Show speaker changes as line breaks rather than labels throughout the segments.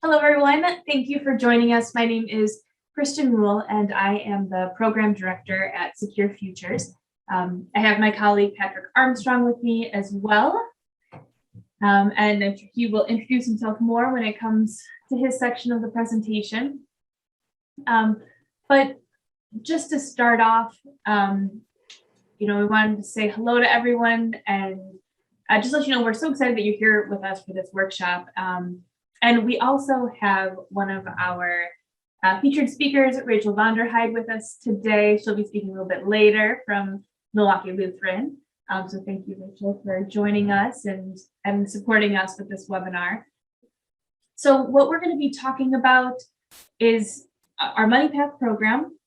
Hello, everyone. Thank you for joining us. My name is Kristen Rule, and I am the program director at SecureFutures. I have my colleague Patrick Armstrong with me as well. And he will introduce himself more when it comes to his section of the presentation. But just to start off, we wanted to say hello to everyone and just let you know we're so excited that you're here with us for this workshop. And we also have one of our featured speakers, Rachel Vonderheide, with us today. She'll be speaking a little bit later from Milwaukee Lutheran. So thank you, Rachel, for joining us and supporting us with this webinar. So what we're going to be talking about is our Money Path program.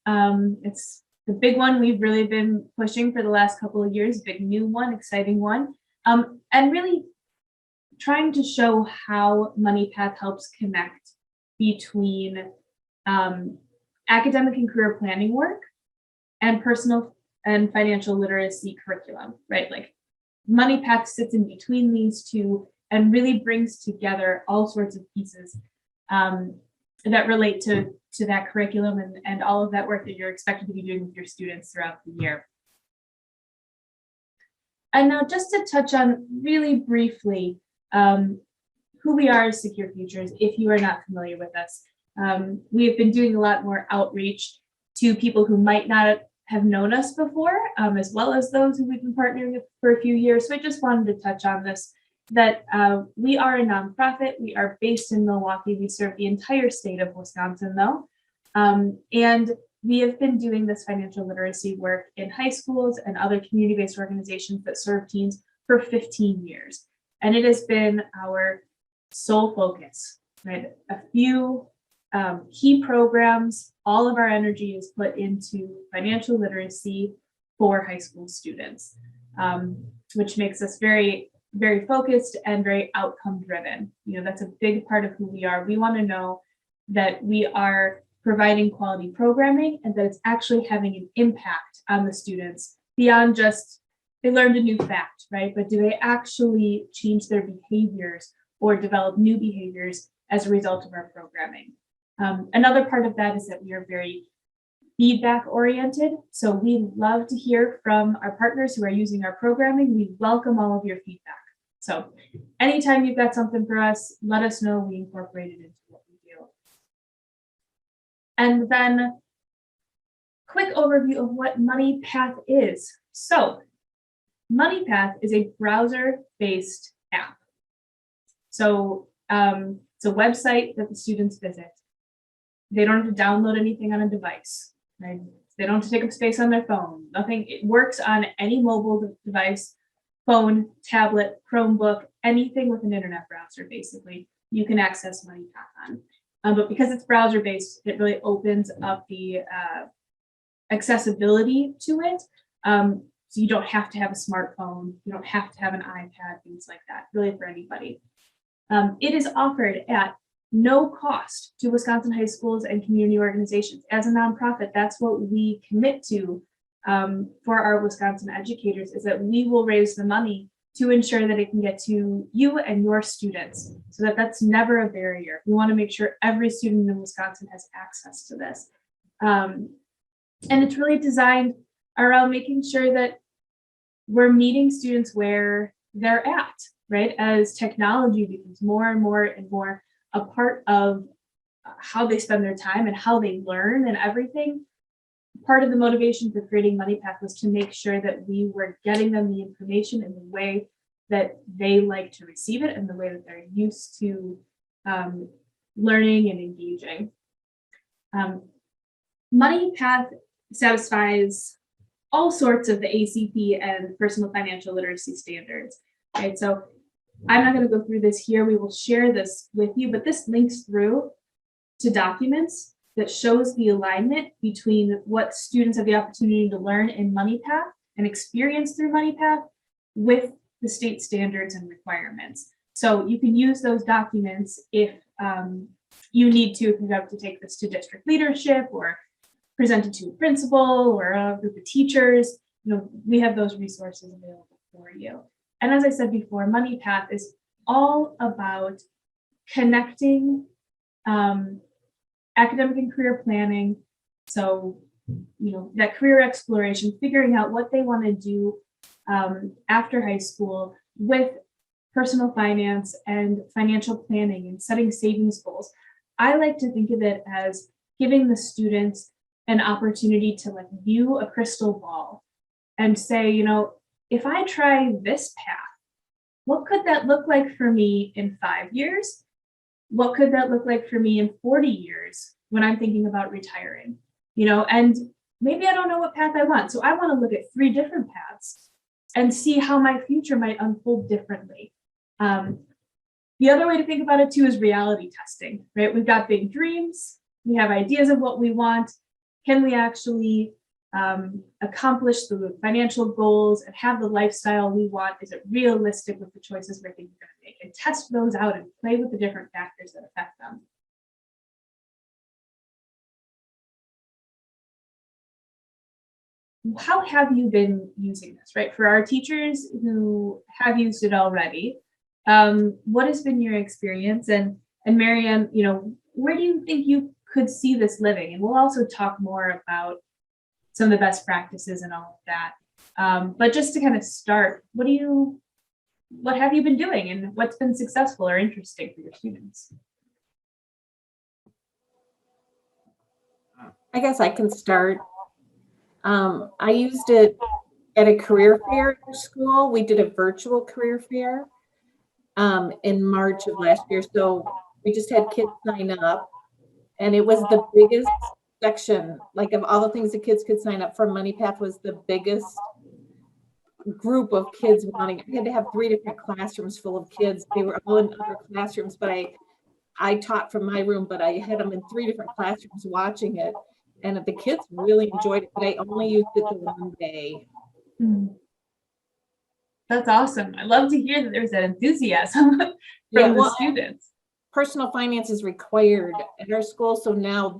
It's the big one we've really been pushing for the last couple of years, big new one, exciting one, and really trying to show how Money Path helps connect between academic and career planning work and personal and financial literacy curriculum, right? Like Money Path sits in between these two and really brings together all sorts of pieces that relate to that curriculum and all of that work that you're expected to be doing with your students throughout the year. And now just to touch on really briefly who we are as SecureFutures, if you are not familiar with us. We have been doing a lot more outreach to people who might not have known us before, as well as those who we've been partnering with for a few years. So I just wanted to touch on this, that we are a nonprofit. We are based in Milwaukee. We serve the entire state of Wisconsin, though. And we have been doing this financial literacy work in high schools and other community-based organizations that serve teens for 15 years. And it has been our sole focus, right? A few key programs, all of our energy is put into financial literacy for high school students, which makes us very, very focused and very outcome driven. That's a big part of who we are. We want to know that we are providing quality programming and that it's actually having an impact on the students beyond just they learned a new fact, right? But do they actually change their behaviors or develop new behaviors as a result of our programming? Another part of that is that we are very feedback oriented. So we love to hear from our partners who are using our programming. We welcome all of your feedback. So anytime you've got something for us, let us know. We incorporate it into what we do. And then quick overview of what Money Path is. So Money Path is a browser-based app. So it's a website that the students visit. They don't have to download anything on a device, right? They don't have to take up space on their phone. Nothing. It works on any mobile device, phone, tablet, Chromebook, anything with an internet browser, basically. You can access Money Path on. But because it's browser-based, it really opens up the accessibility to it. So you don't have to have a smartphone. You don't have to have an iPad, things like that, really for anybody. It is offered at no cost to Wisconsin high schools and community organizations. As a nonprofit, that's what we commit to for our Wisconsin educators, is that we will raise the money to ensure that it can get to you and your students, so that that's never a barrier. We want to make sure every student in Wisconsin has access to this. And it's really designed around making sure that we're meeting students where they're at, right? As technology becomes more and more and more a part of how they spend their time and how they learn and everything. Part of the motivation for creating Money Path was to make sure that we were getting them the information in the way that they like to receive it and the way that they're used to learning and engaging. Money Path satisfies all sorts of the ACP and personal financial literacy standards, right? So I'm not going to go through this here. We will share this with you, but this links through to documents that shows the alignment between what students have the opportunity to learn in Money Path and experience through Money Path with the state standards and requirements. So you can use those documents if you need to, if you have to take this to district leadership or present it to a principal or a group of teachers. We have those resources available for you. And as I said before, Money Path is all about connecting academic and career planning. So, that career exploration, figuring out what they want to do after high school with personal finance and financial planning and setting savings goals. I like to think of it as giving the students an opportunity to view a crystal ball and say, if I try this path, what could that look like for me in 5 years? What could that look like for me in 40 years when I'm thinking about retiring? And maybe I don't know what path I want. So I want to look at 3 different paths and see how my future might unfold differently. The other way to think about it too is reality testing, right? We've got big dreams. We have ideas of what we want. Can we actually accomplish the financial goals and have the lifestyle we want? Is it realistic with the choices we're thinking we're going to make? And test those out and play with the different factors that affect them. How have you been using this, right? For our teachers who have used it already, what has been your experience? And Marianne, where do you think you could see this living? And we'll also talk more about some of the best practices and all of that. But just to kind of start, what have you been doing and what's been successful or interesting for your students?
I guess I can start. I used it at a career fair at school. We did a virtual career fair in March of last year. So we just had kids sign up, and it was the biggest section, of all the things the kids could sign up for. MoneyPath was the biggest group of kids wanting. We had to have 3 different classrooms full of kids. They were all in other classrooms, but I taught from my room, but I had them in 3 different classrooms watching it. And the kids really enjoyed it, but I only used it the 1 day.
That's awesome. I love to hear that there's that enthusiasm from the students.
Personal finance is required at our school. So now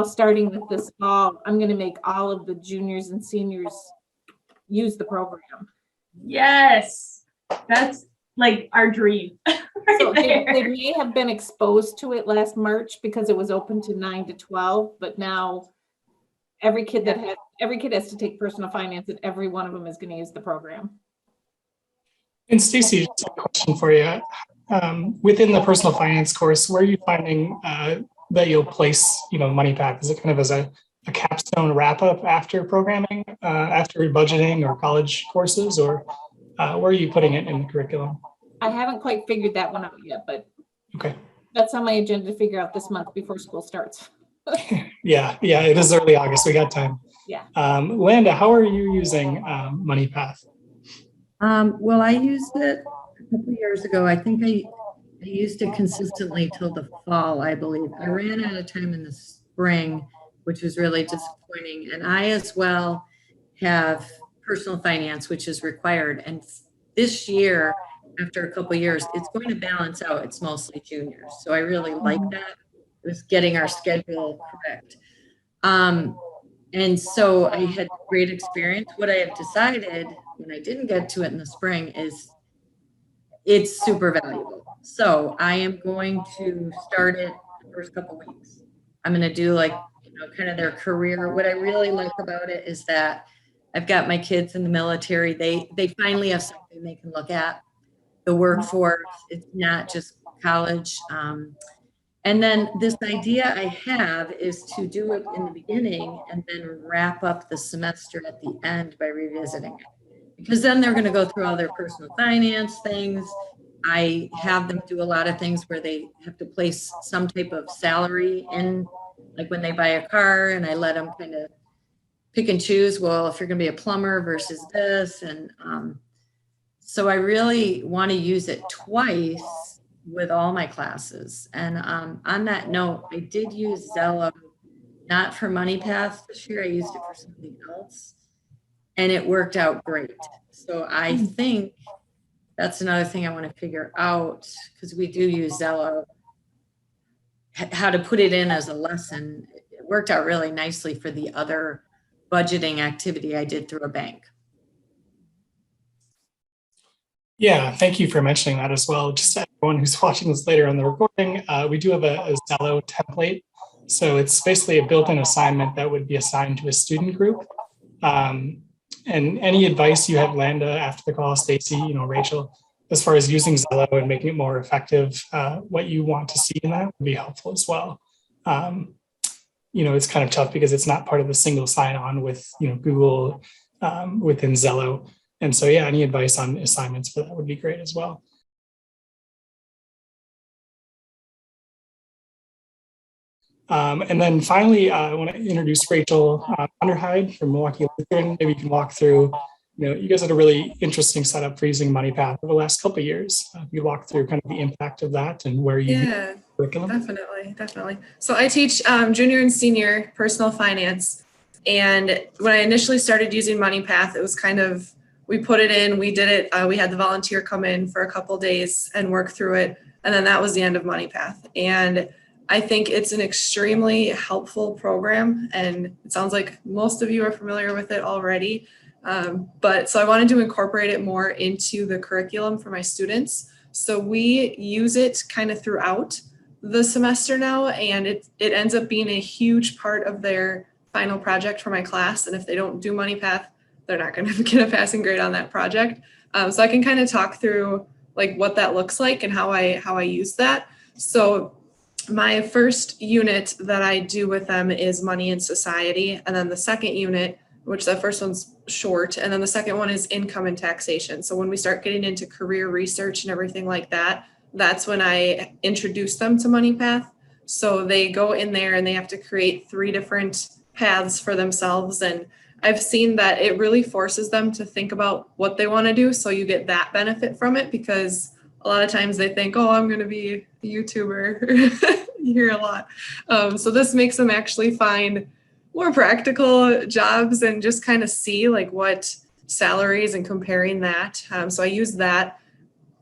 starting with this fall, I'm going to make all of the juniors and seniors use the program.
Yes, that's our dream.
So they may have been exposed to it last March because it was open to 9 to 12, but now every kid has to take personal finance, and every one of them is going to use the program.
And Stacy, just a question for you. Within the personal finance course, where are you finding that you'll place, MoneyPath? Is it kind of as a capstone wrap up after programming, after budgeting or college courses, or where are you putting it in the curriculum?
I haven't quite figured that one out yet, but
okay,
that's on my agenda to figure out this month before school starts.
Yeah, it is early August. We got time.
Yeah.
Landa, how are you using MoneyPath?
Well, I used it a couple of years ago. I think I used it consistently till the fall, I believe. I ran out of time in the spring, which was really disappointing. And I as well have personal finance, which is required. And this year, after a couple of years, it's going to balance out. It's mostly juniors. So I really like that. It was getting our schedule correct. And so I had great experience. What I have decided when I didn't get to it in the spring is it's super valuable. So I am going to start it the first couple of weeks. I'm going to do kind of their career. What I really like about it is that I've got my kids in the military. They finally have something they can look at. The workforce, it's not just college. And then this idea I have is to do it in the beginning and then wrap up the semester at the end by revisiting it. Because then they're going to go through all their personal finance things. I have them do a lot of things where they have to place some type of salary in, like when they buy a car, and I let them kind of pick and choose, well, if you're going to be a plumber versus this. And so I really want to use it twice with all my classes. And on that note, I did use Zello, not for MoneyPath this year. I used it for something else, and it worked out great. So I think that's another thing I want to figure out, because we do use Zello, how to put it in as a lesson. It worked out really nicely for the other budgeting activity I did through a bank.
Yeah, thank you for mentioning that as well. Just to everyone who's watching this later on the recording, we do have a Zello template. So it's basically a built-in assignment that would be assigned to a student group. Um, and any advice you have, Landa, after the call, Stacy, Rachel, as far as using Zello and making it more effective, what you want to see in that would be helpful as well. It's kind of tough because it's not part of the single sign-on with, Google within Zello. And so, yeah, any advice on assignments for that would be great as well. And then finally, I want to introduce Rachel Vonderheide from Milwaukee Lutheran. Maybe you can walk through, you guys had a really interesting setup for using MoneyPath over the last couple of years. You walk through kind of the impact of that and where you
Yeah,
curriculum.
definitely. So I teach junior and senior personal finance. And when I initially started using MoneyPath, it was kind of, we put it in, we did it, we had the volunteer come in for a couple days and work through it. And then that was the end of MoneyPath. And I think it's an extremely helpful program. And it sounds like most of you are familiar with it already. But so I wanted to incorporate it more into the curriculum for my students. So we use it kind of throughout the semester now, and it ends up being a huge part of their final project for my class. And if they don't do MoneyPath, they're not going to get a passing grade on that project. So I can kind of talk through like what that looks like and how I use that. So my first unit that I do with them is Money and Society, and then the second unit, which the first one's short, and then the second one is income and taxation. So when we start getting into career research and everything like that, that's when I introduce them to MoneyPath. So they go in there and they have to create 3 different paths for themselves. And I've seen that it really forces them to think about what they want to do. So you get that benefit from it, because a lot of times they think, oh, I'm going to be a YouTuber. You hear a lot. So this makes them actually find more practical jobs and just kind of see like what salaries and comparing that. So I use that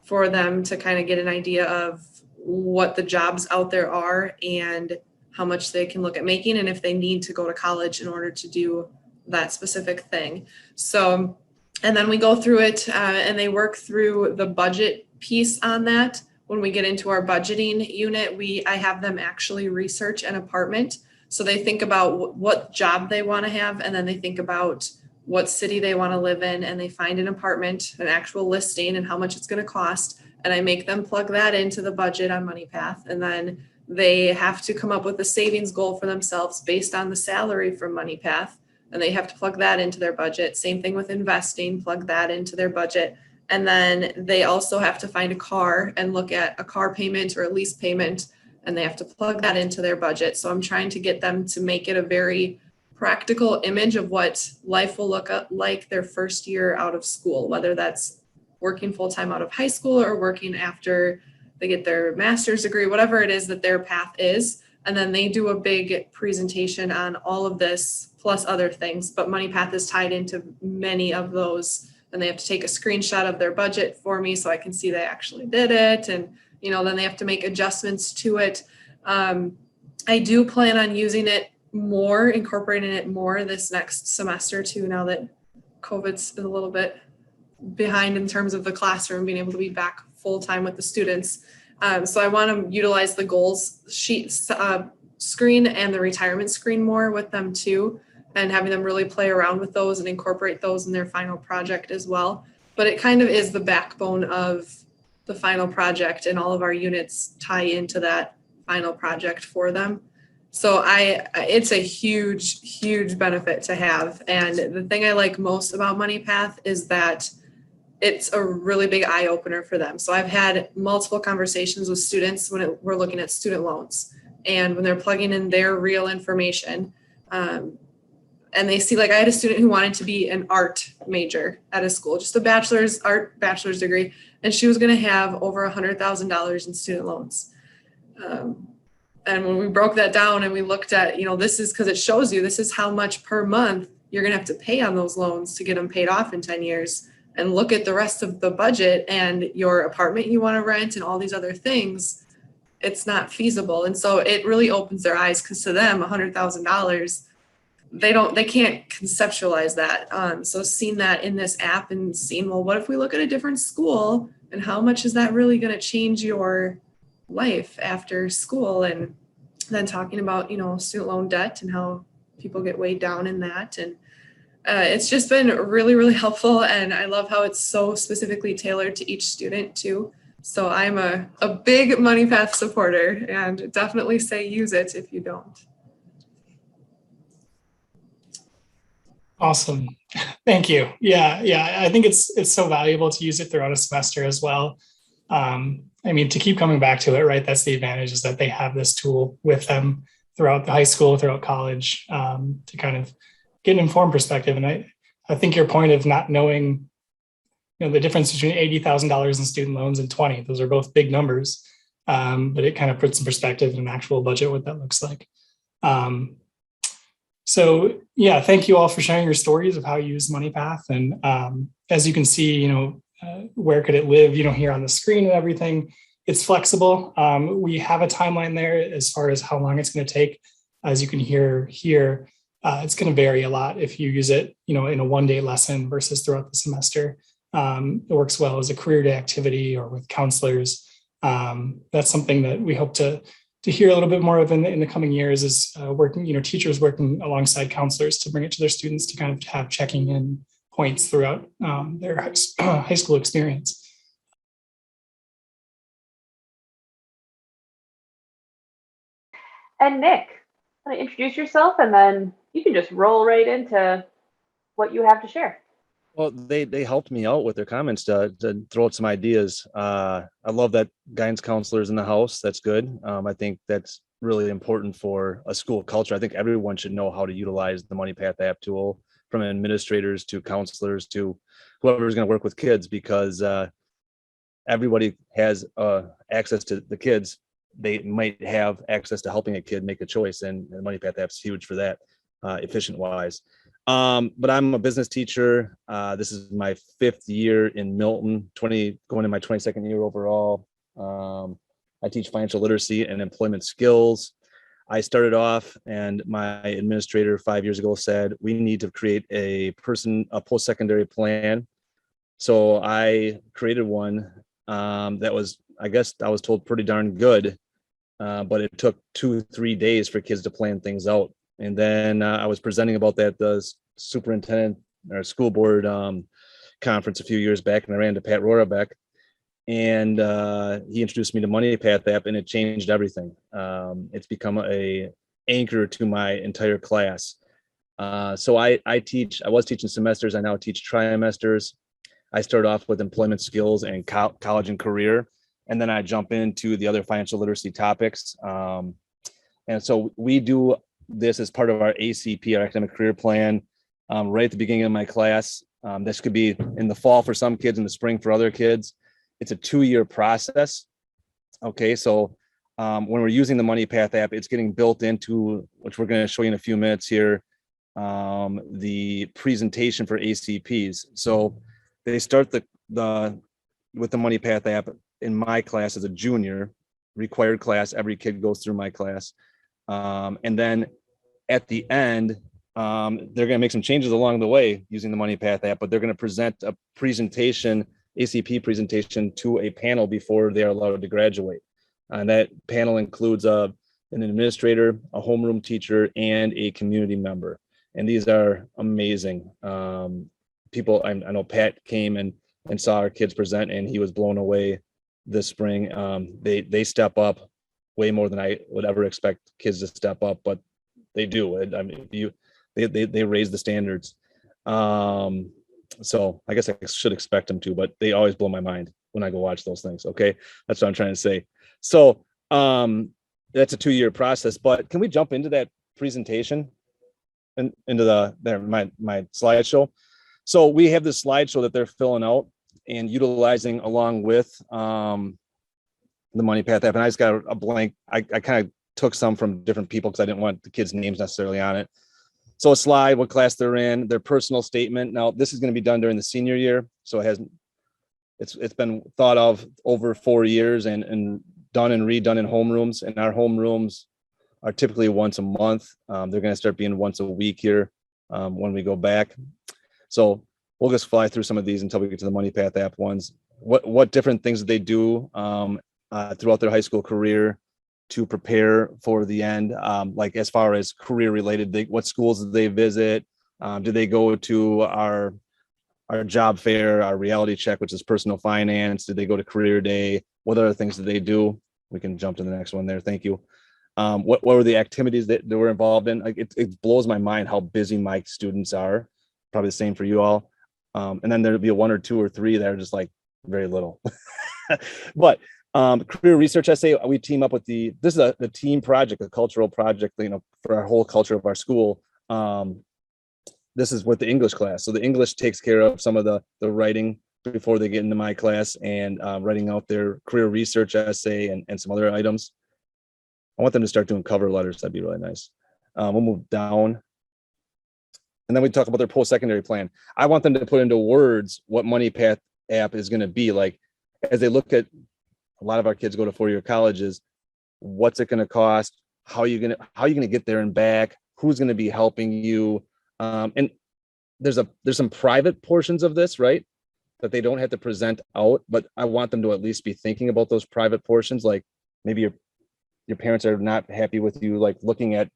for them to kind of get an idea of what the jobs out there are and how much they can look at making, and if they need to go to college in order to do that specific thing. So, and then we go through it and they work through the budget piece on that. When we get into our budgeting unit, I have them actually research an apartment. So they think about what job they want to have, and then they think about what city they want to live in, and they find an apartment, an actual listing, and how much it's going to cost. And I make them plug that into the budget on MoneyPath. And then they have to come up with a savings goal for themselves based on the salary from MoneyPath. And they have to plug that into their budget. Same thing with investing, plug that into their budget. And then they also have to find a car and look at a car payment or a lease payment, and they have to plug that into their budget. So I'm trying to get them to make it a very practical image of what life will look like their first year out of school, whether that's working full-time out of high school or working after they get their master's degree, whatever it is that their path is. And then they do a big presentation on all of this plus other things, but MoneyPath is tied into many of those, and they have to take a screenshot of their budget for me so I can see they actually did it. And, then they have to make adjustments to it. I do plan on using it more, incorporating it more this next semester too, now that COVID's a little bit behind in terms of the classroom, being able to be back full time with the students. So I want to utilize the goals sheet screen and the retirement screen more with them too, and having them really play around with those and incorporate those in their final project as well. But it kind of is the backbone of the final project, and all of our units tie into that final project for them. So it's a huge benefit to have. And the thing I like most about MoneyPath is that it's a really big eye opener for them. So I've had multiple conversations with students when we're looking at student loans, and when they're plugging in their real information, and they see, like, I had a student who wanted to be an art major at a school, just a bachelor's degree, and she was going to have over $100,000 in student loans. And when we broke that down and we looked at, this is because it shows you this is how much per month you're going to have to pay on those loans to get them paid off in 10 years. And look at the rest of the budget and your apartment you want to rent and all these other things, it's not feasible. And so it really opens their eyes, because to them, $100,000 they can't conceptualize that. So seeing that in this app and seeing, well, what if we look at a different school and how much is that really going to change your life after school? And then talking about, student loan debt and how people get weighed down in that. And it's just been really, really helpful. And I love how it's so specifically tailored to each student too. So I'm a big MoneyPath supporter, and definitely say use it if you don't.
Awesome. Thank you. Yeah. I think it's so valuable to use it throughout a semester as well. To keep coming back to it, right? That's the advantage, is that they have this tool with them throughout the high school, throughout college, to kind of get an informed perspective. And I think your point of not knowing, the difference between $80,000 in student loans and 20, those are both big numbers. But it kind of puts in perspective in an actual budget what that looks like. So yeah, thank you all for sharing your stories of how you use MoneyPath. And as you can see, where could it live, here on the screen and everything, it's flexible. We have a timeline there as far as how long it's going to take. As you can hear here, it's going to vary a lot if you use it, in a one-day lesson versus throughout the semester. It works well as a career day activity or with counselors. That's something that we hope to hear a little bit more of in the coming years, is working, teachers working alongside counselors to bring it to their students to kind of have checking in points throughout their high school experience.
And Nick, want to introduce yourself, and then you can just roll right into what you have to share.
Well, they helped me out with their comments to throw out some ideas. I love that guidance counselors in the house. That's good. I think that's really important for a school culture. I think everyone should know how to utilize the MoneyPath app tool, from administrators to counselors to whoever's going to work with kids, because everybody has access to the kids. They might have access to helping a kid make a choice, and the MoneyPath app's huge for that, efficient wise. But I'm a business teacher. This is my 5th year in Milton, going in my 22nd year overall. I teach financial literacy and employment skills. I started off, and my administrator 5 years ago said, we need to create a post-secondary plan. So I created one that was, I guess I was told, pretty darn good. But it took 2-3 days for kids to plan things out. And then I was presenting about that the superintendent or school board conference a few years back, and I ran to Pat Rorabeck, and he introduced me to MoneyPath app, and it changed everything. It's become a anchor to my entire class. So I was teaching semesters. I now teach trimesters. I start off with employment skills and college and career, and then I jump into the other financial literacy topics. And so we do this as part of our ACP, our academic career plan, right at the beginning of my class. This could be in the fall for some kids, in the spring for other kids. It's a 2-year process. Okay, so when we're using the MoneyPath app, it's getting built into, which we're going to show you in a few minutes here, the presentation for ACPs. So they start with the MoneyPath app in my class as a junior required class. Every kid goes through my class. And then at the end, they're going to make some changes along the way using the MoneyPath app, but they're going to present a presentation, ACP presentation, to a panel before they are allowed to graduate. And that panel includes an administrator, a homeroom teacher, and a community member. And these are amazing. People, I know Pat came and saw our kids present, and he was blown away this spring. They step up way more than I would ever expect kids to step up, but they do. I mean, they raise the standards. So I guess I should expect them to, but they always blow my mind when I go watch those things. Okay, that's what I'm trying to say. So that's a 2-year process. But can we jump into that presentation and into my slideshow? So we have this slideshow that they're filling out and utilizing along with the MoneyPath app, and I just got a blank. I kind of took some from different people because I didn't want the kids' names necessarily on it. So a slide, what class they're in, their personal statement. Now this is going to be done during the senior year, so it's been thought of over 4 years and done and redone in homerooms. And our homerooms are typically once a month. They're going to start being once a week here when we go back. So we'll just fly through some of these until we get to the MoneyPath app ones. What different things do they do throughout their high school career to prepare for the end? Like as far as career related, what schools did they visit? Do they go to our job fair, our reality check, which is personal finance? Did they go to career day? What other things did they do? We can jump to the next one there. Thank you. What were the activities that they were involved in? Like it blows my mind how busy my students are. Probably the same for you all. And then there'll be a 1 or 2 or 3 that are just like very little. But career research essay, we team up with this is a team project, a cultural project, for our whole culture of our school. This is with the English class. So the English takes care of some of the writing before they get into my class, and writing out their career research essay and some other items. I want them to start doing cover letters. That'd be really nice. We'll move down. And then we talk about their post-secondary plan. I want them to put into words what MoneyPath app is going to be like as they look at, a lot of our kids go to 4-year colleges. What's it going to cost? How are you going to get there and back? Who's going to be helping you? And there's some private portions of this, right, that they don't have to present out, but I want them to at least be thinking about those private portions. Like maybe your parents are not happy with you, like looking at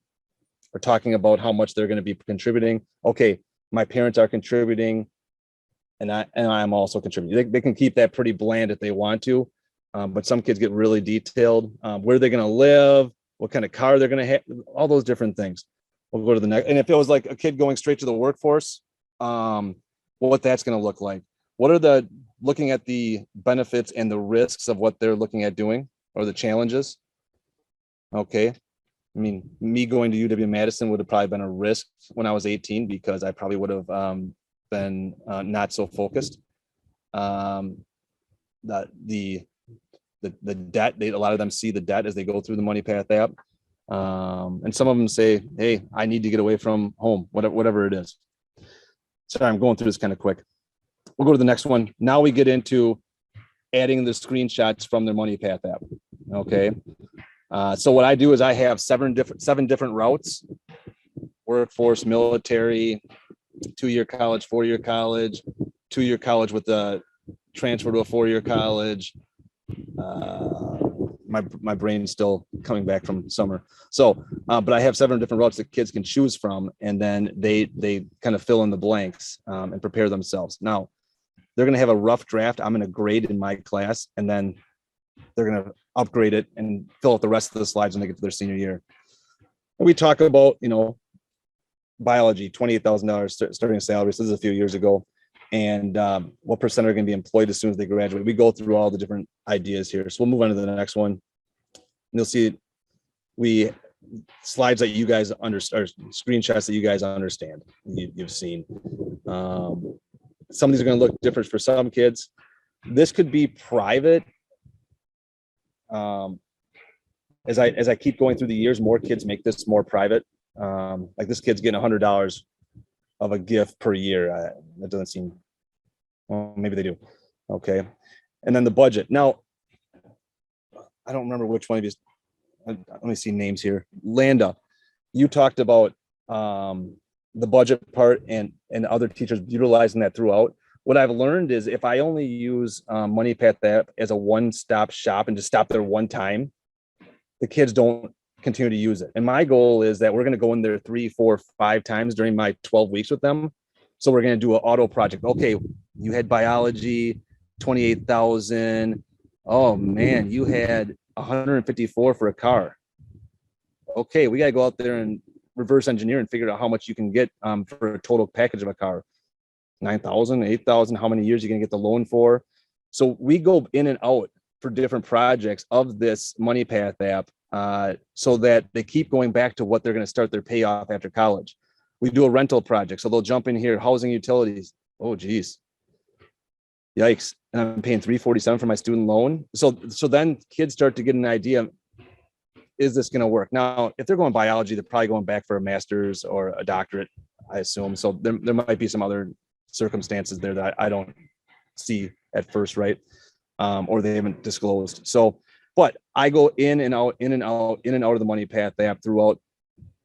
or talking about how much they're going to be contributing. Okay, my parents are contributing, and I'm also contributing. They can keep that pretty bland if they want to, but some kids get really detailed. Where they're going to live, what kind of car they're going to have, all those different things. We'll go to the next. And if it was like a kid going straight to the workforce, what that's going to look like. What are looking at the benefits and the risks of what they're looking at doing, or the challenges? Okay. I mean, me going to UW-Madison would have probably been a risk when I was 18, because I probably would have been not so focused. The debt, a lot of them see the debt as they go through the MoneyPath app. And some of them say, hey, I need to get away from home, whatever it is. Sorry, I'm going through this kind of quick. We'll go to the next one. Now we get into adding the screenshots from their MoneyPath app. Okay. So what I do is I have seven different routes: workforce, military, 2-year college, 4-year college, 2-year college with a transfer to a 4-year college. My brain's still coming back from summer. So, but I have 7 different routes that kids can choose from, and then they kind of fill in the blanks and prepare themselves. Now, they're going to have a rough draft. I'm going to grade in my class, and then they're going to upgrade it and fill out the rest of the slides when they get to their senior year. And we talk about, biology, $28,000 starting salary. So this is a few years ago. And what percent are going to be employed as soon as they graduate. We go through all the different ideas here. So we'll move on to the next one. And you'll see slides that you guys understand, screenshots that you guys understand, you've seen. Some of these are going to look different for some kids. This could be private. As I keep going through the years, more kids make this more private. Like this kid's getting $100 of a gift per year. That doesn't seem, well, maybe they do. Okay. And then the budget. Now, I don't remember which one of these. Let me see names here. Landa, you talked about the budget part and other teachers utilizing that throughout. What I've learned is if I only use MoneyPath app as a one-stop shop and just stop there one time, the kids don't continue to use it. And my goal is that we're going to go in there 3, 4, 5 times during my 12 weeks with them. So we're going to do an auto project. Okay, you had biology, 28,000. Oh man, you had 154 for a car. Okay, we got to go out there and reverse engineer and figure out how much you can get for a total package of a car. 9,000, 8,000, how many years you're going to get the loan for. So we go in and out for different projects of this MoneyPath app so that they keep going back to what they're going to start their payoff after college. We do a rental project. So they'll jump in here, housing utilities. Oh, geez. Yikes. And I'm paying $347 for my student loan. So then kids start to get an idea, is this going to work? Now, if they're going biology, they're probably going back for a master's or a doctorate, I assume. So there might be some other circumstances there that I don't see at first, right? Or they haven't disclosed. So But I go in and out, in and out, in and out of the Money Path app throughout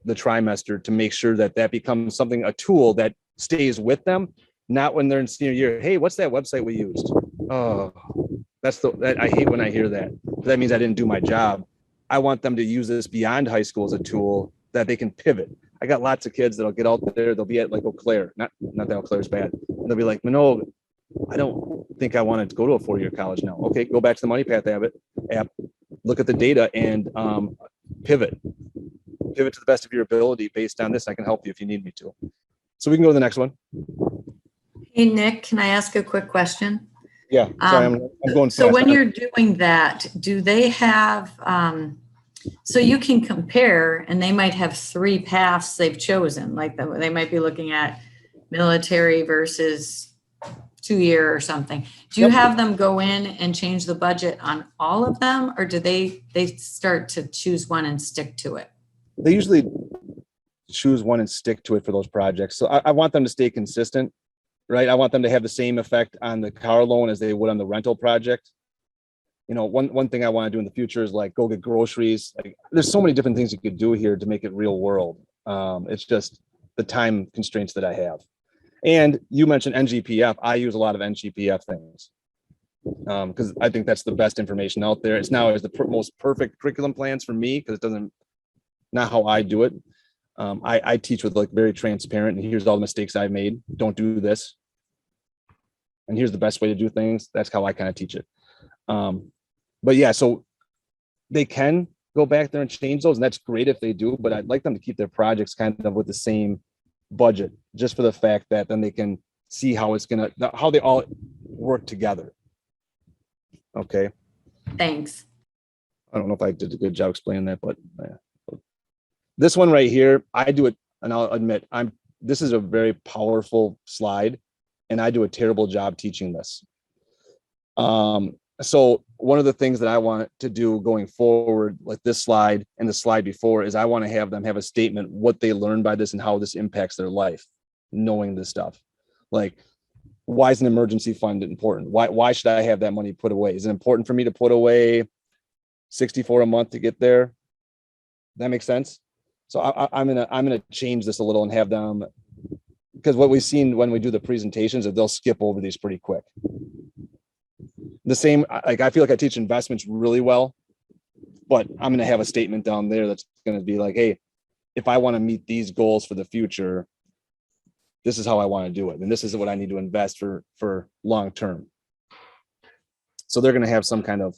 the trimester to make sure that that becomes something, a tool that stays with them, not when they're in senior year. Hey, what's that website we used? Oh, that I hate when I hear that. That means I didn't do my job. I want them to use this beyond high school as a tool that they can pivot. I got lots of kids that'll get out there. They'll be at like Eau Claire, not that Eau Claire's bad. And they'll be like, Manogue, I don't think I wanted to go to a 4-year college now. Okay, go back to the Money Path app, look at the data, and pivot to the best of your ability based on this. I can help you if you need me to. So we can go to the next one.
Hey, Nick, can I ask a quick question?
Yeah, sorry, I'm going fast.
So when you're doing that, do they have, so you can compare, and they might have 3 paths they've chosen, like they might be looking at military versus 2-year or something. Do you have them go in and change the budget on all of them, or do they start to choose one and stick to it?
They usually choose one and stick to it for those projects. So I want them to stay consistent, right? I want them to have the same effect on the car loan as they would on the rental project. You know, one thing I want to do in the future is like go get groceries. Like, there's so many different things you could do here to make it real world. It's just the time constraints that I have. And you mentioned NGPF. I use a lot of NGPF things because I think that's the best information out there. It's now is the most perfect curriculum plans for me because it doesn't, not how I do it. I teach with like very transparent, and here's all the mistakes I've made. Don't do this. And here's the best way to do things. That's how I kind of teach it. But yeah, so they can go back there and change those, and that's great if they do, but I'd like them to keep their projects kind of with the same budget, just for the fact that then they can see how it's gonna, how they all work together. Okay.
Thanks.
I don't know if I did a good job explaining that, but this one right here, I do it, and I'll admit, this is a very powerful slide, and I do a terrible job teaching this. So one of the things that I want to do going forward, like this slide and the slide before, is I want to have them have a statement, what they learned by this and how this impacts their life, knowing this stuff. Like, why is an emergency fund important? Why should I have that money put away? Is it important for me to put away $64 a month to get there? That makes sense. So I'm gonna change this a little and have them, because what we've seen when we do the presentations is they'll skip over these pretty quick. The same, like I feel like I teach investments really well, but I'm gonna have a statement down there that's gonna be like, hey, if I want to meet these goals for the future, this is how I want to do it, and this is what I need to invest for long term. So they're gonna have some kind of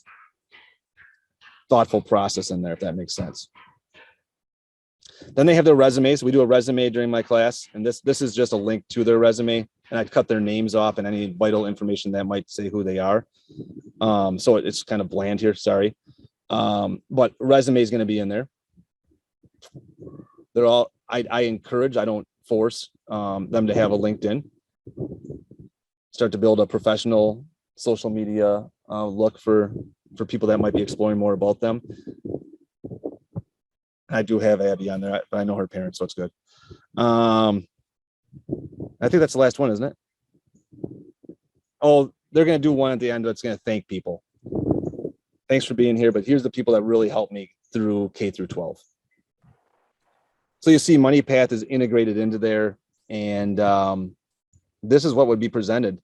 thoughtful process in there, if that makes sense. Then they have their resumes. We do a resume during my class, and this is just a link to their resume, and I'd cut their names off and any vital information that might say who they are. So it's kind of bland here, sorry. But resume is going to be in there. They're all, I encourage, I don't force them to have a LinkedIn. Start to build a professional social media look for people that might be exploring more about them. I do have Abby on there, but I know her parents, so it's good. I think that's the last one, isn't it? Oh, they're going to do one at the end that's going to thank people. Thanks for being here, but here's the people that really helped me through K through 12. So you see Money Path is integrated into there, and this is what would be presented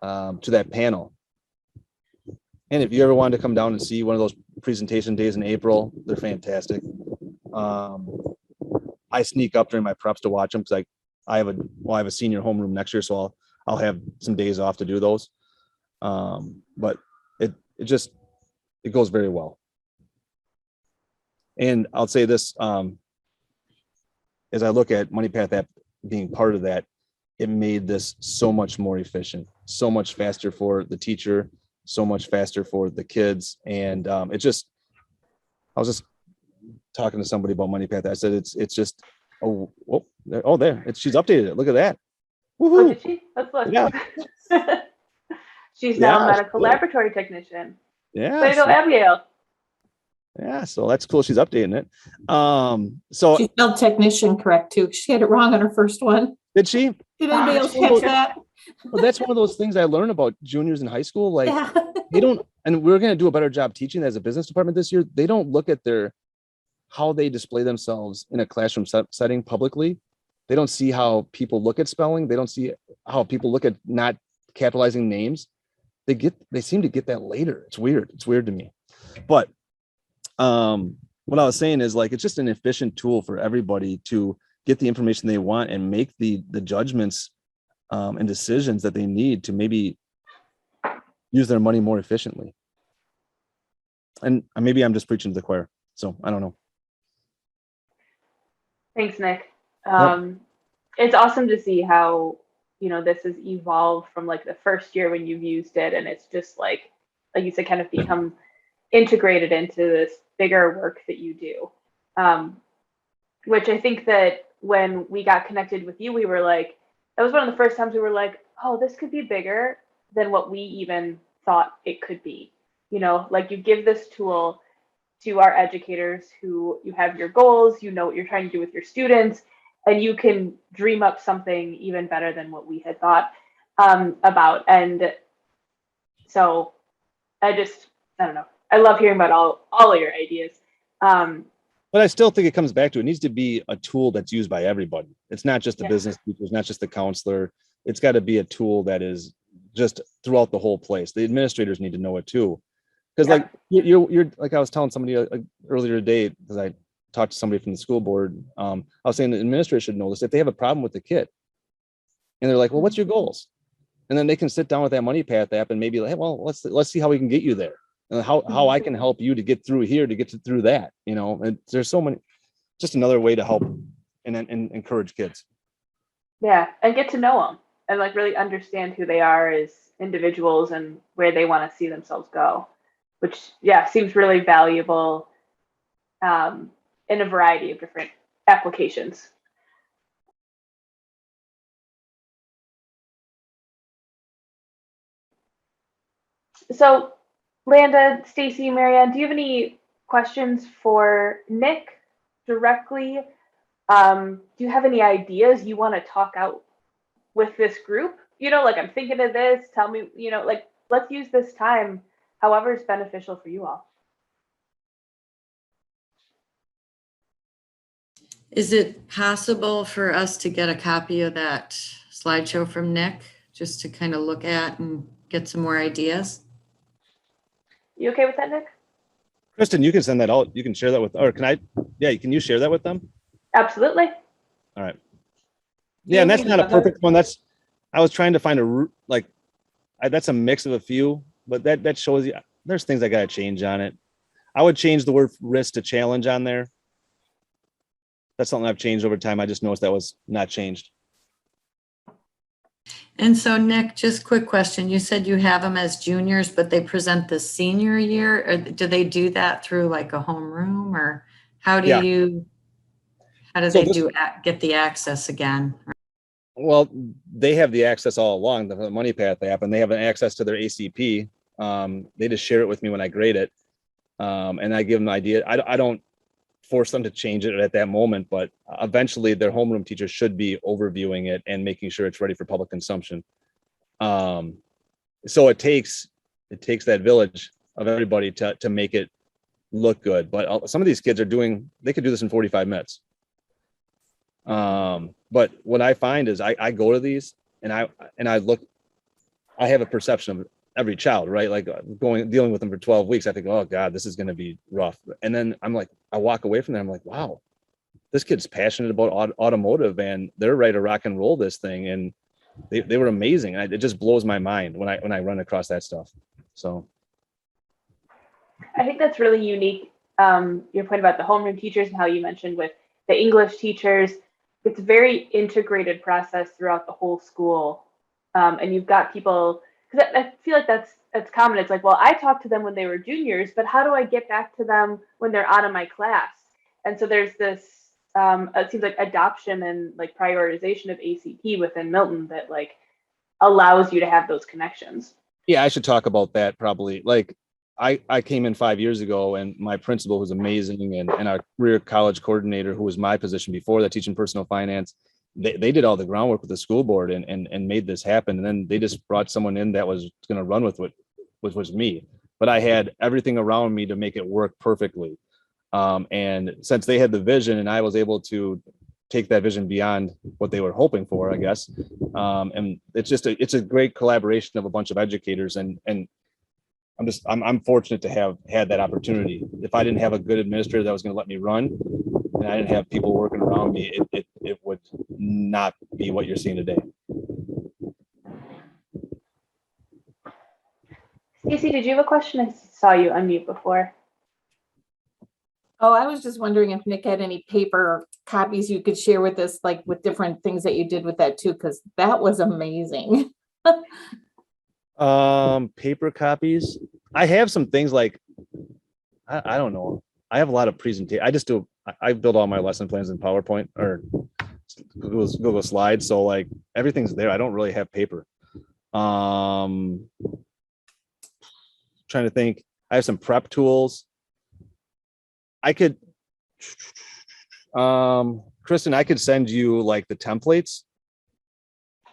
to that panel. And if you ever wanted to come down and see one of those presentation days in April, they're fantastic. I sneak up during my preps to watch them because I have a senior homeroom next year, so I'll have some days off to do those. But it goes very well. And I'll say this, as I look at Money Path app being part of that, it made this so much more efficient, so much faster for the teacher, so much faster for the kids. And I was just talking to somebody about Money Path. I said, it's just, there, she's updated it. Look at that. Woo-hoo.
Oh, did she? Let's look.
Yeah.
She's now a medical laboratory technician.
Yeah.
There you go, Abigail.
Yeah, so that's cool. She's updating it. So
She spelled technician correct too. She had it wrong on her first one.
did she?
Did anybody else catch that?
Well, that's one of those things I learned about juniors in high school. Like,
Yeah.
they don't, and we're going to do a better job teaching as a business department this year. They don't look at how they display themselves in a classroom setting publicly. They don't see how people look at spelling. They don't see how people look at not capitalizing names. They seem to get that later. It's weird. It's weird to me. But what I was saying is, like, it's just an efficient tool for everybody to get the information they want and make the judgments and decisions that they need to maybe use their money more efficiently. And maybe I'm just preaching to the choir, so I don't know.
Thanks, Nick. It's awesome to see how, this has evolved from like the first year when you've used it, and it's just like you said, kind of become integrated into this bigger work that you do. Which I think that when we got connected with you, we were like, that was one of the first times we were like, oh, this could be bigger than what we even thought it could be. Like, you give this tool to our educators who, you have your goals, you know what you're trying to do with your students, and you can dream up something even better than what we had thought about. And so I don't know. I love hearing about all of your ideas.
But I still think it comes back to, it needs to be a tool that's used by everybody. It's not just the business people, it's not just the counselor. It's got to be a tool that is just throughout the whole place. The administrators need to know it too. Because like you're like, I was telling somebody earlier today, because I talked to somebody from the school board. I was saying the administrators should know this. If they have a problem with the kid and they're like, well, what's your goals? And then they can sit down with that Money Path app and maybe like, hey, well, let's see how we can get you there. And how I can help you to get through here, to get through that, and there's so many, just another way to help and encourage kids.
Yeah. And get to know them and like really understand who they are as individuals and where they want to see themselves go, which seems really valuable in a variety of different applications. So Landa, Stacy, Marianne, do you have any questions for Nick directly? Do you have any ideas you want to talk out with this group? Like, I'm thinking of this, tell me, like, let's use this time however is beneficial for you all.
Is it possible for us to get a copy of that slideshow from Nick, just to kind of look at and get some more ideas?
You okay with that, Nick?
Kristen, you can send that out. You can share that with, or can you share that with them?
Absolutely.
All right. Yeah, and that's not a perfect one. I was trying to find that's a mix of a few, but that shows you there's things I got to change on it. I would change the word risk to challenge on there. That's something I've changed over time. I just noticed that was not changed.
And so, Nick, just quick question. You said you have them as juniors, but they present the senior year. Or do they do that through like a homeroom, or how do they get the access again?
Well, they have the access all along, the Money Path app, and they have an access to their ACP. They just share it with me when I grade it. And I give them an idea. I don't force them to change it at that moment, but eventually their homeroom teacher should be overviewing it and making sure it's ready for public consumption. So it takes that village of everybody to make it look good. But some of these kids they could do this in 45 minutes. But what I find is I go to these and I look, I have a perception of every child, right? Like dealing with them for 12 weeks, I think, oh God, this is going to be rough. And then I'm like, I walk away from there. I'm like, wow, this kid's passionate about automotive and they're ready to rock and roll this thing. And they were amazing. It just blows my mind when I run across that stuff. So
I think that's really unique. Your point about the homeroom teachers and how you mentioned with the English teachers, it's a very integrated process throughout the whole school. And you've got people, because I feel like that's common. It's like, well, I talked to them when they were juniors, but how do I get back to them when they're out of my class? And so there's this, it seems like adoption and like prioritization of ACP within Milton that like allows you to have those connections.
Yeah, I should talk about that probably. Like I came in 5 years ago and my principal was amazing and our career college coordinator, who was my position before that, teaching personal finance, they did all the groundwork with the school board and made this happen. And then they just brought someone in that was going to run with it which was me, but I had everything around me to make it work perfectly. And since they had the vision and I was able to take that vision beyond what they were hoping for, I guess. And it's a great collaboration of a bunch of educators, and I'm fortunate to have had that opportunity. If I didn't have a good administrator that was going to let me run, and I didn't have people working around me, it would not be what you're seeing today.
Stacy, did you have a question? I saw you unmute before.
Oh, I was just wondering if Nick had any paper copies you could share with us, like with different things that you did with that too, because that was amazing.
Paper copies. I have some things like, I don't know. I have a lot of presentation. I build all my lesson plans in PowerPoint or Google Slides. So like everything's there. I don't really have paper. Trying to think. I have some prep tools. I could, Kristen, I could send you like the templates.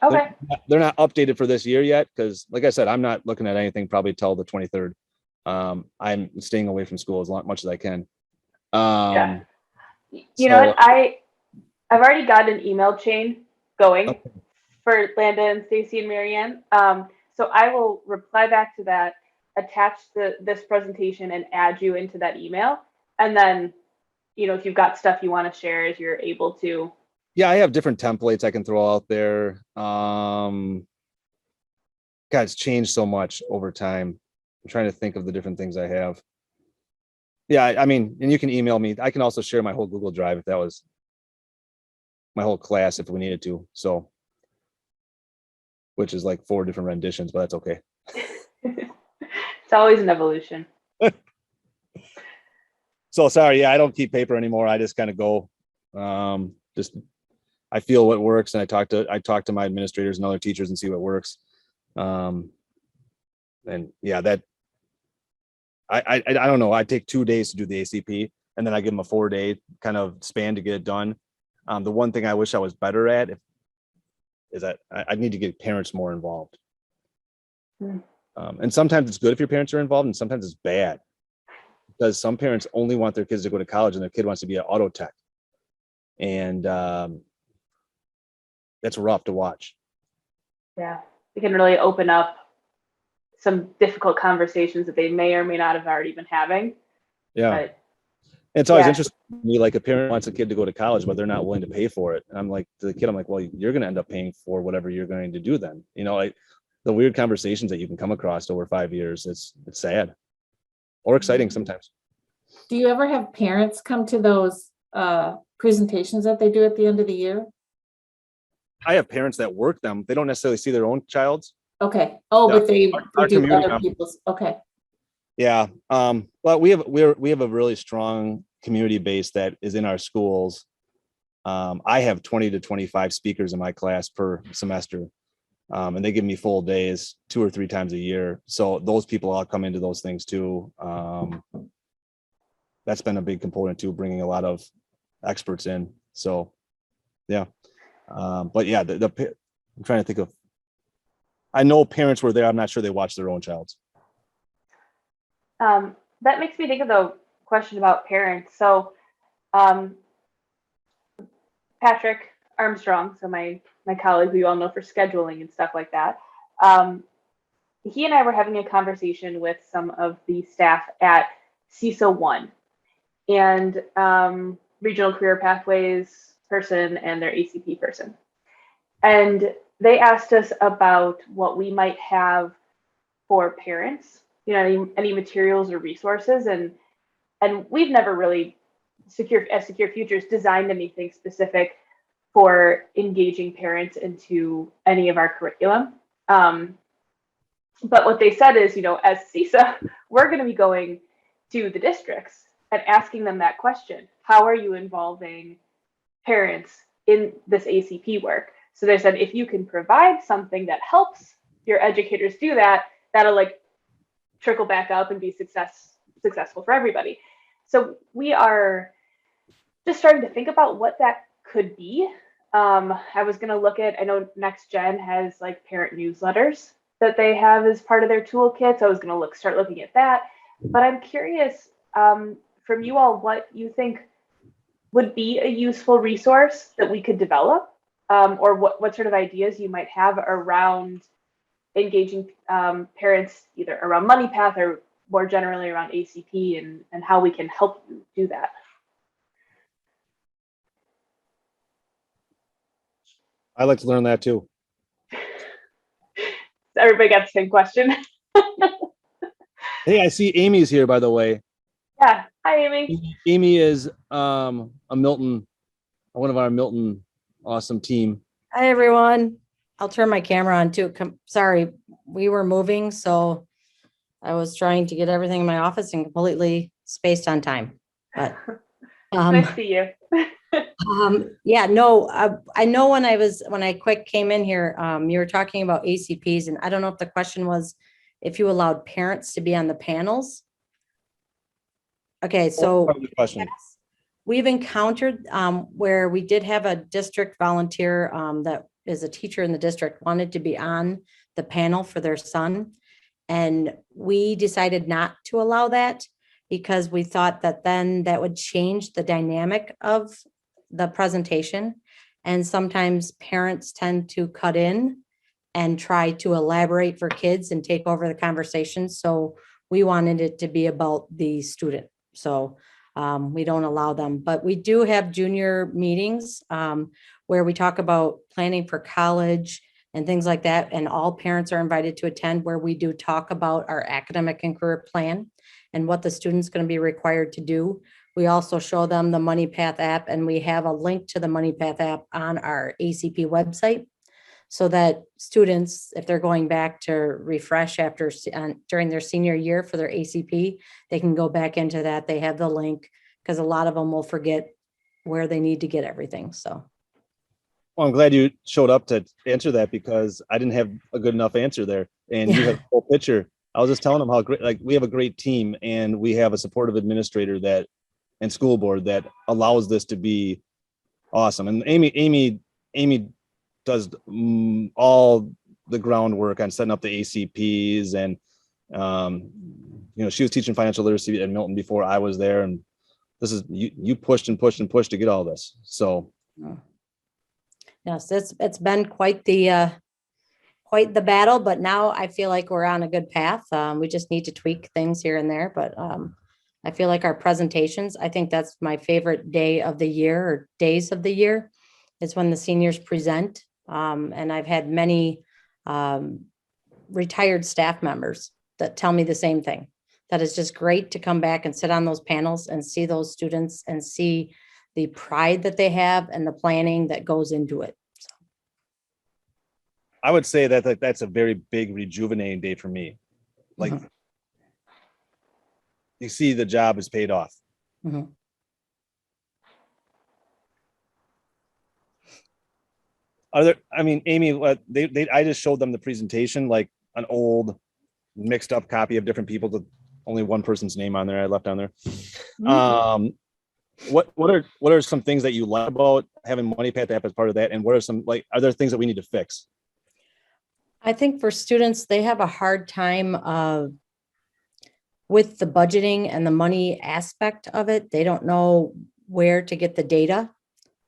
Okay.
They're not updated for this year yet because, like I said, I'm not looking at anything probably till the 23rd. I'm staying away from school as much as I can.
Yeah. You know what? I've already got an email chain going for Landon, Stacy, and Marianne. So I will reply back to that, attach this presentation, and add you into that email. And then, if you've got stuff you want to share, as you're able to.
Yeah, I have different templates I can throw out there. God, it's changed so much over time. I'm trying to think of the different things I have. Yeah, I mean, and you can email me. I can also share my whole Google Drive if that was my whole class if we needed to. So, which is like 4 different renditions, but that's okay.
It's always an evolution.
So sorry, yeah, I don't keep paper anymore. I just kind of go, I feel what works, and I talk to my administrators and other teachers and see what works. And yeah, that I don't know. I take 2 days to do the ACP, and then I give them a 4-day kind of span to get it done. The one thing I wish I was better at is that I need to get parents more involved. And sometimes it's good if your parents are involved, and sometimes it's bad because some parents only want their kids to go to college and their kid wants to be an auto tech. And that's rough to watch.
Yeah, it can really open up some difficult conversations that they may or may not have already been having.
Yeah.
But,
it's always interesting to me, like a parent wants a kid to go to college, but they're not willing to pay for it. And I'm like, to the kid, I'm like, well, you're going to end up paying for whatever you're going to do then. Like the weird conversations that you can come across over 5 years, it's sad or exciting sometimes.
Do you ever have parents come to those presentations that they do at the end of the year?
I have parents that work them. They don't necessarily see their own child's.
Okay. Oh,
Yeah.
but they
Our
do
community
other people's. Okay.
Yeah. But we have a really strong community base that is in our schools. I have 20 to 25 speakers in my class per semester. And they give me full days 2 or 3 times a year. So those people all come into those things too. That's been a big component too, bringing a lot of experts in. So, yeah. But yeah, I'm trying to think of, I know parents were there. I'm not sure they watched their own child's.
That makes me think of the question about parents. So, Patrick Armstrong, so my colleague who you all know for scheduling and stuff like that, he and I were having a conversation with some of the staff at CISA 1 and Regional Career Pathways person and their ACP person. And they asked us about what we might have for parents, any materials or resources. And we've never really, SecureFutures, designed anything specific for engaging parents into any of our curriculum. But what they said is, as CISA, we're going to be going to the districts and asking them that question. How are you involving parents in this ACP work? So they said, if you can provide something that helps your educators do that, that'll trickle back up and be successful for everybody. So we are just starting to think about what that could be. I was going to look at, I know Next Gen has parent newsletters that they have as part of their toolkit. So I was going to start looking at that. But I'm curious from you all what you think would be a useful resource that we could develop, or what sort of ideas you might have around engaging parents either around MoneyPath or more generally around ACP, and how we can help you do that.
I like to learn that too.
Everybody got the same question.
Hey, I see Amy's here, by the way.
Yeah. Hi, Amy.
Amy is a Milton, one of our Milton awesome team.
Hi, everyone. I'll turn my camera on too. Sorry, we were moving, so I was trying to get everything in my office and completely spaced on time. But
Nice to see you.
yeah, no, I know when I quick came in here, you were talking about ACPs, and I don't know if the question was if you allowed parents to be on the panels. Okay, so
Question.
yes, we've encountered where we did have a district volunteer that is a teacher in the district wanted to be on the panel for their son. And we decided not to allow that because we thought that then that would change the dynamic of the presentation. And sometimes parents tend to cut in and try to elaborate for kids and take over the conversation. So we wanted it to be about the student. So we don't allow them, but we do have junior meetings where we talk about planning for college and things like that. And all parents are invited to attend, where we do talk about our academic and career plan and what the student's going to be required to do. We also show them the MoneyPath app, and we have a link to the MoneyPath app on our ACP website, so that students, if they're going back to refresh after during their senior year for their ACP, they can go back into that. They have the link, because a lot of them will forget where they need to get everything. So.
Well, I'm glad you showed up to answer that, because I didn't have a good enough answer there, and you have a full picture. I was just telling them how great, like, we have a great team, and we have a supportive administrator and school board that allows this to be awesome. And Amy does all the groundwork on setting up the ACPs, and she was teaching financial literacy at Milton before I was there, and this is you pushed and pushed and pushed to get all this. So
yes, it's been quite the battle, but now I feel like we're on a good path. We just need to tweak things here and there, but I feel like our presentations, I think that's my favorite day of the year, or days of the year, is when the seniors present. And I've had many retired staff members that tell me the same thing, that it's just great to come back and sit on those panels and see those students and see the pride that they have and the planning that goes into it. So.
I would say that that's a very big rejuvenating day for me. Like, you see the job is paid off.
Mm-hmm.
Amy, I just showed them the presentation, like an old mixed up copy of different people, with only one person's name on there. I left on there. Mm-hmm. What are some things that you like about having MoneyPath app as part of that? And what are some, are there things that we need to fix?
I think for students, they have a hard time with the budgeting and the money aspect of it. They don't know where to get the data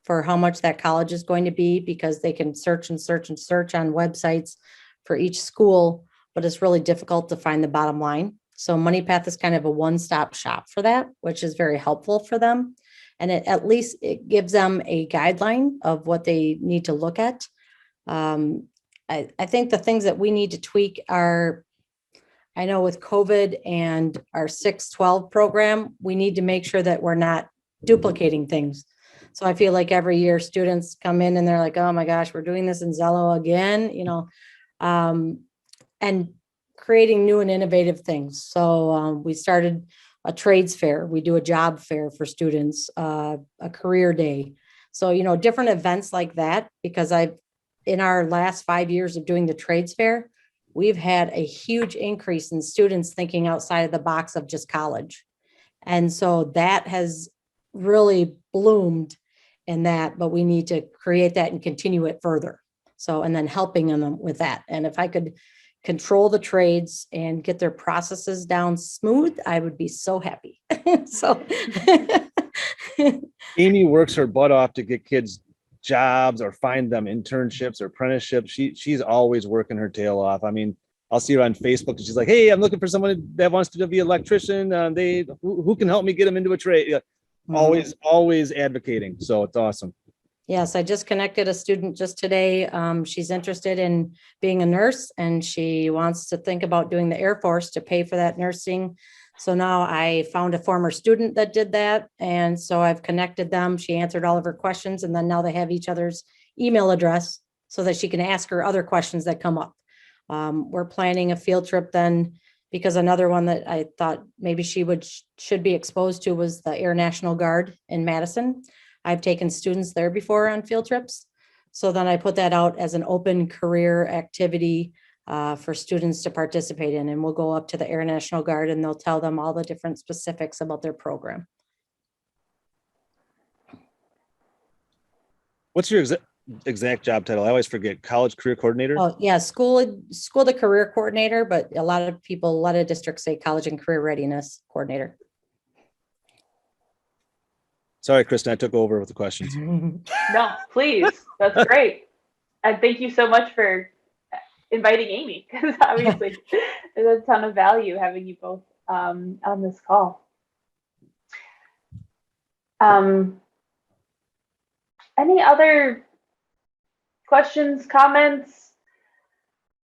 for how much that college is going to be, because they can search and search and search on websites for each school, but it's really difficult to find the bottom line. So MoneyPath is kind of a one-stop shop for that, which is very helpful for them. And at least it gives them a guideline of what they need to look at. I think the things that we need to tweak are, I know with COVID and our 612 program, we need to make sure that we're not duplicating things. So I feel like every year students come in and they're like, oh my gosh, we're doing this in Zello again, and creating new and innovative things. So we started a trades fair. We do a job fair for students, a career day. So, different events like that, because in our last 5 years of doing the trades fair, we've had a huge increase in students thinking outside of the box of just college. And so that has really bloomed in that, but we need to create that and continue it further. So, and then helping them with that. And if I could control the trades and get their processes down smooth, I would be so happy. So
Amy works her butt off to get kids jobs or find them internships or apprenticeships. She's always working her tail off. I mean, I'll see her on Facebook and she's like, "Hey, I'm looking for someone that wants to be an electrician. Who can help me get them into a trade?" Yeah, always advocating. So it's awesome.
yes, I just connected a student just today. She's interested in being a nurse and she wants to think about doing the Air Force to pay for that nursing. So now I found a former student that did that. And so I've connected them. She answered all of her questions and then now they have each other's email address so that she can ask her other questions that come up. We're planning a field trip then, because another one that I thought maybe she should be exposed to was the Air National Guard in Madison. I've taken students there before on field trips. So then I put that out as an open career activity for students to participate in. And we'll go up to the Air National Guard and they'll tell them all the different specifics about their program.
What's your exact job title? I always forget. College career coordinator?
Oh, yeah, school to career coordinator, but a lot of districts say college and career readiness coordinator.
Sorry, Kristen, I took over with the questions.
No, please. That's great. And thank you so much for inviting Amy, because obviously there's a ton of value having you both on this call. Any other questions, comments,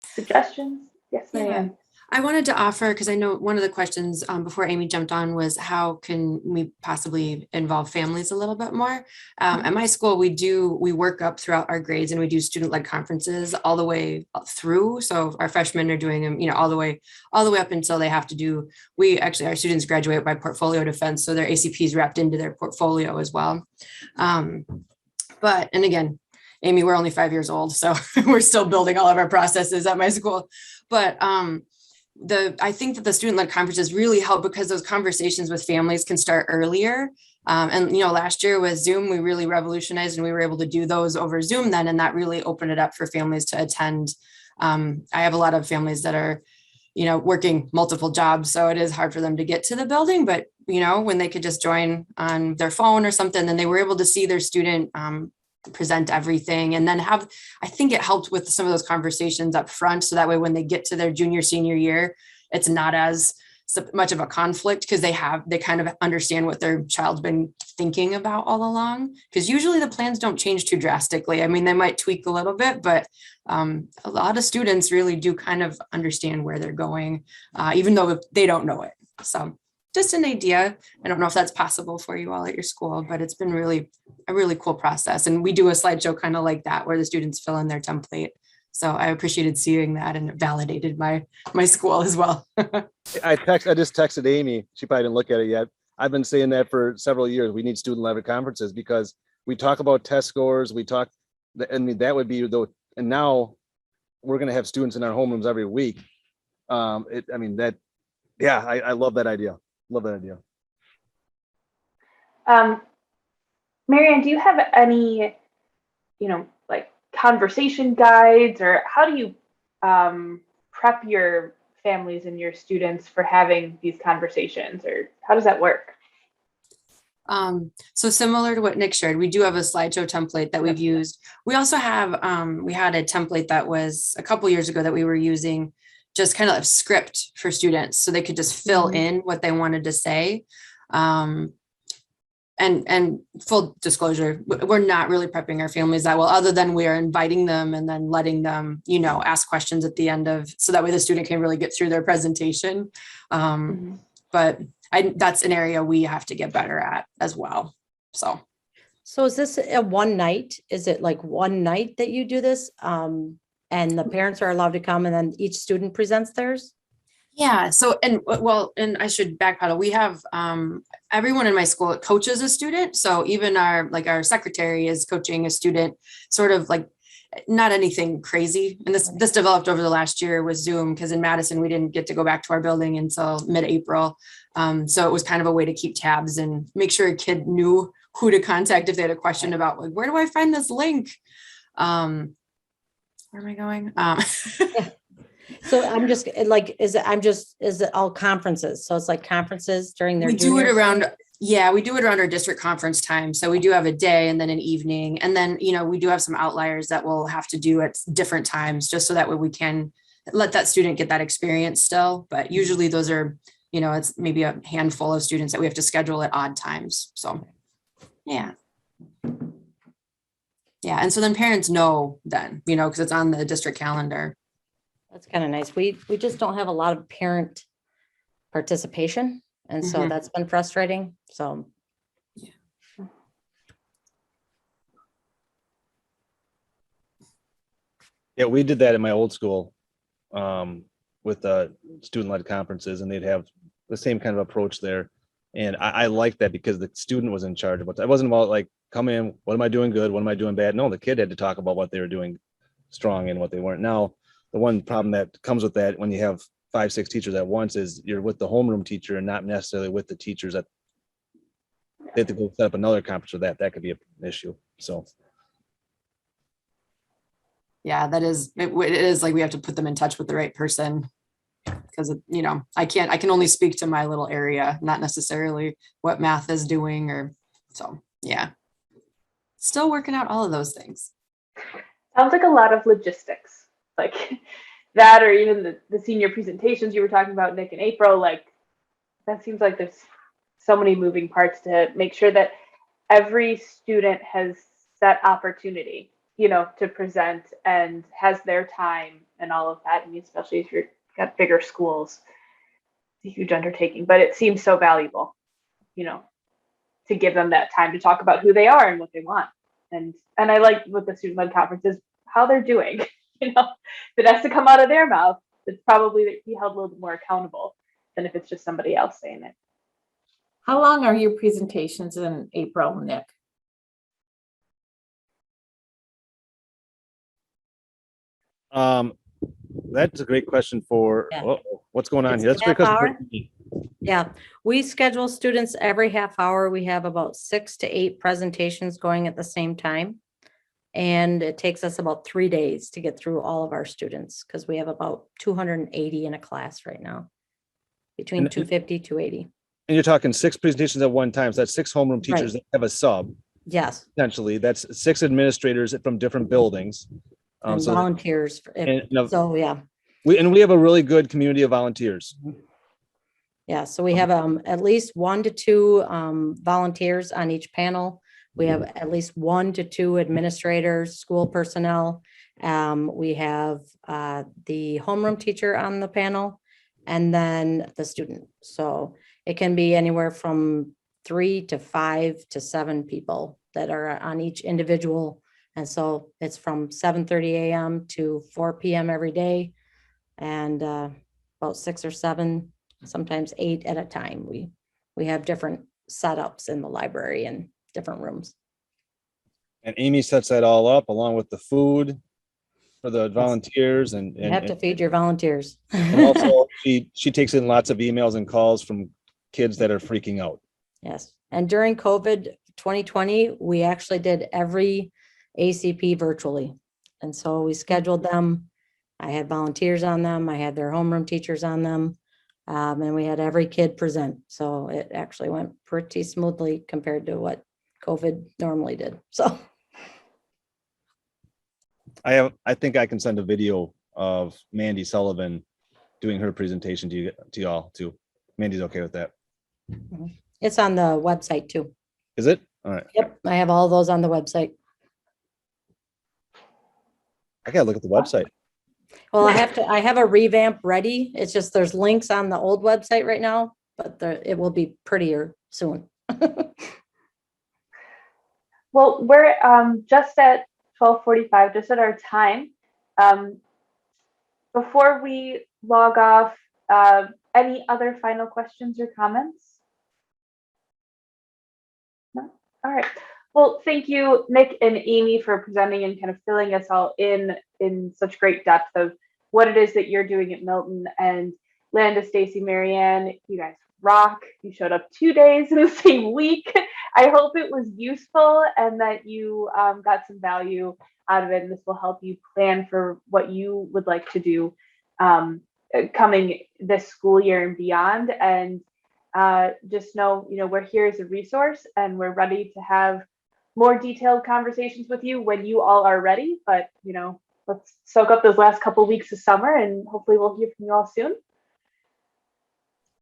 suggestions? Yes, ma'am.
I wanted to offer, because I know one of the questions before Amy jumped on was how can we possibly involve families a little bit more? At my school, we work up throughout our grades and we do student-led conferences all the way through. So our freshmen are doing them, all the way up until they have to do, our students graduate by portfolio defense. So their ACP is wrapped into their portfolio as well. And again, Amy, we're only 5 years old, so we're still building all of our processes at my school. But I think that the student-led conferences really help because those conversations with families can start earlier. And last year with Zoom, we really revolutionized and we were able to do those over Zoom then, and that really opened it up for families to attend. I have a lot of families that are, working multiple jobs, so it is hard for them to get to the building, but when they could just join on their phone or something, then they were able to see their student present everything. And then I think it helped with some of those conversations up front. So that way, when they get to their junior, senior year, it's not as much of a conflict because they kind of understand what their child's been thinking about all along. Because usually the plans don't change too drastically. I mean, they might tweak a little bit, but a lot of students really do kind of understand where they're going, even though they don't know it. So just an idea. I don't know if that's possible for you all at your school, but it's been a really cool process. And we do a slideshow kind of like that, where the students fill in their template. So I appreciated seeing that, and it validated my school as well.
I just texted Amy. She probably didn't look at it yet. I've been saying that for several years. We need student-led conferences because we talk about test scores. That would be and now we're going to have students in our homerooms every week. I love that idea. Love that idea.
Marianne, do you have any, conversation guides, or how do you prep your families and your students for having these conversations, or how does that work?
So similar to what Nick shared, we do have a slideshow template that we've used. We also have, we had a template that was a couple years ago that we were using, just kind of a script for students so they could just fill in what they wanted to say. And full disclosure, we're not really prepping our families that well, other than we are inviting them and then letting them, ask questions at the end so that way the student can really get through their presentation. But that's an area we have to get better at as well. So
is this a one night? Is it like one night that you do this? And the parents are allowed to come and then each student presents theirs?
Yeah. So, and I should backpedal. We have everyone in my school coaches a student. So even our secretary is coaching a student, sort of like not anything crazy. And this developed over the last year with Zoom, because in Madison, we didn't get to go back to our building until mid-April. So it was kind of a way to keep tabs and make sure a kid knew who to contact if they had a question about, like, where do I find this link? Where am I going?
So I'm just like, is it all conferences? So it's like conferences during their
We do it
junior-
around, yeah, we do it around our district conference time. So we do have a day and then an evening. And then, we do have some outliers that we'll have to do at different times, just so that way we can let that student get that experience still. But usually those are, it's maybe a handful of students that we have to schedule at odd times. So, yeah. Yeah. And so then parents know then, because it's on the district calendar.
That's kind of nice. We just don't have a lot of parent participation. And so
Mhm.
that's been frustrating. So
Yeah, we did that in my old school with student-led conferences, and they'd have the same kind of approach there. And I liked that because the student was in charge of it wasn't about like, come in, what am I doing good? What am I doing bad? No, the kid had to talk about what they were doing strong and what they weren't. Now, the one problem that comes with that when you have 5, 6 teachers at once is you're with the homeroom teacher and not necessarily with the teachers that they have to go set up another conference for that. That could be an issue. So
Yeah, that is, it is like we have to put them in touch with the right person. Because, I can only speak to my little area, not necessarily what math is doing so, yeah. Still working out all of those things.
Sounds like a lot of logistics, like that, or even the senior presentations you were talking about, Nick and April. Like that seems like there's so many moving parts to make sure that every student has that opportunity, to present and has their time and all of that. I mean, especially if you've got bigger schools, it's a huge undertaking, but it seems so valuable, to give them that time to talk about who they are and what they want. And I like with the student-led conferences, how they're doing, if it has to come out of their mouth, it's probably be held a little bit more accountable than if it's just somebody else saying it.
How long are your presentations in April, Nick?
that's a great question for
Yeah.
what's going on
It's
here. That's a great
half
question.
hour. Yeah, we schedule students every half hour. We have about 6 to 8 presentations going at the same time. And it takes us about 3 days to get through all of our students because we have about 280 in a class right now. Between
And-
250, 280.
And you're talking 6 presentations at one time. So that's 6 homeroom teachers that have a sub.
Yes,
Potentially, that's 6 administrators from different buildings.
and
So
volunteers. So, yeah.
we have a really good community of volunteers.
Yeah, so we have at least 1 to 2 volunteers on each panel. We have at least 1 to 2 administrators, school personnel. We have the homeroom teacher on the panel and then the student. So it can be anywhere from 3 to 5 to 7 people that are on each individual. And so it's from 7:30 a.m. to 4 p.m. every day. And about 6 or 7, sometimes 8 at a time. We have different setups in the library and different rooms.
And Amy sets that all up along with the food for the volunteers and
You have to feed your volunteers.
and also she takes in lots of emails and calls from kids that are freaking out.
Yes. And during COVID 2020, we actually did every ACP virtually. And so we scheduled them. I had volunteers on them. I had their homeroom teachers on them. And we had every kid present. So it actually went pretty smoothly compared to what COVID normally did. So
I think I can send a video of Mandy Sullivan doing her presentation to y'all too. Mandy's okay with that.
it's on the website too.
Is it? All right.
Yep. I have all those on the website.
I gotta look at the website.
Well, I have a revamp ready. It's just there's links on the old website right now, but it will be prettier soon.
Well, we're just at 12:45, just at our time. Before we log off, any other final questions or comments? No? All right. Well, thank you, Nick and Amy, for presenting and kind of filling us all in such great depth of what it is that you're doing at Milton. And Landa, Stacy, Marianne, you guys rock. You showed up 2 days in the same week. I hope it was useful and that you got some value out of it. And this will help you plan for what you would like to do coming this school year and beyond. And just know, we're here as a resource, and we're ready to have more detailed conversations with you when you all are ready. But, let's soak up those last couple weeks of summer, and hopefully we'll hear from you all soon.